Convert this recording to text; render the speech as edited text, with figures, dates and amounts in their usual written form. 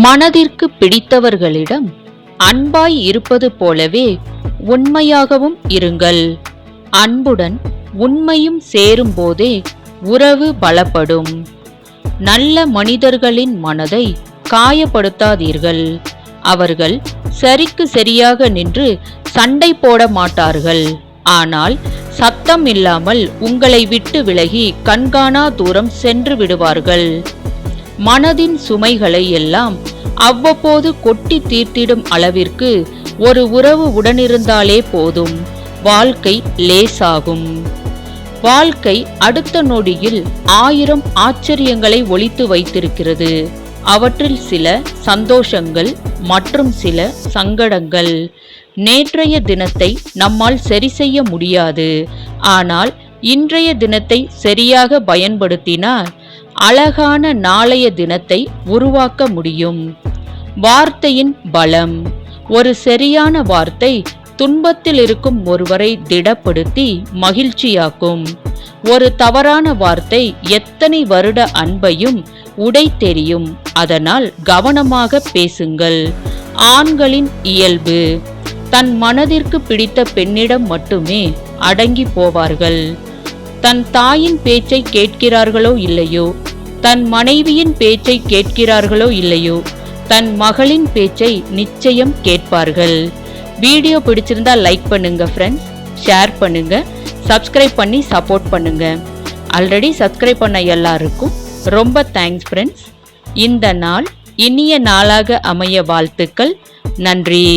மனதிற்கு பிடித்தவர்களிடம் அன்பாய் இருப்பது போலவே உண்மையாகவும் இருங்கள். அன்புடன் உண்மையும் சேரும் போதே உறவு பலப்படும். நல்ல மனிதர்களின் மனதை காயப்படுத்தாதீர்கள். அவர்கள் சரிக்கு சரியாக நின்று சண்டை போட மாட்டார்கள். ஆனால் சத்தம் இல்லாமல் உங்களை விட்டு விலகி கண்காணா தூரம் சென்று விடுவார்கள். மனதின் சுமைகளை எல்லாம் அவ்வப்போது கொட்டி தீர்த்திடும் அளவிற்கு ஒரு உறவு உடனிருந்தாலே போதும், வாழ்க்கை லேசாகும். வாழ்க்கை அடுத்த நொடியில் 1000 ஆச்சரியங்களை ஒளித்து வைத்திருக்கிறது. அவற்றில் சில சந்தோஷங்கள் மற்றும் சில சங்கடங்கள். நேற்றைய தினத்தை நம்மால் சரி செய்ய முடியாது. ஆனால் இன்றைய தினத்தை சரியாக பயன்படுத்தினால் அழகான நாளைய தினத்தை உருவாக்க முடியும். வார்த்தையின் பலம். ஒரு சரியான வார்த்தை துன்பத்தில் இருக்கும் ஒருவரை திடப்படுத்தி மகிழ்ச்சியாக்கும். ஒரு தவறான வார்த்தை எத்தனை வருட அன்பையும் உடைத்தெறியும். அதனால் கவனமாக பேசுங்கள். ஆண்களின் இயல்பு. தன் மனதிற்கு பிடித்த பெண்ணிடம் மட்டுமே அடங்கி போவார்கள். தன் தாயின் பேச்சை கேட்கிறார்களோ இல்லையோ, தன் மனைவியின் பேச்சை கேட்கிறார்களோ இல்லையோ, தன் மகளின் பேச்சை நிச்சயம் கேட்பார்கள். வீடியோ பிடிச்சிருந்தா லைக் பண்ணுங்க ஃப்ரெண்ட்ஸ், ஷேர் பண்ணுங்க, சப்ஸ்கிரைப் பண்ணி சப்போர்ட் பண்ணுங்க. ஆல்ரெடி சப்ஸ்கிரைப் பண்ண எல்லாருக்கும் ரொம்ப தேங்க்ஸ் ஃப்ரெண்ட்ஸ். இந்த நாள் இனிய நாளாக அமைய வாழ்த்துக்கள். நன்றி.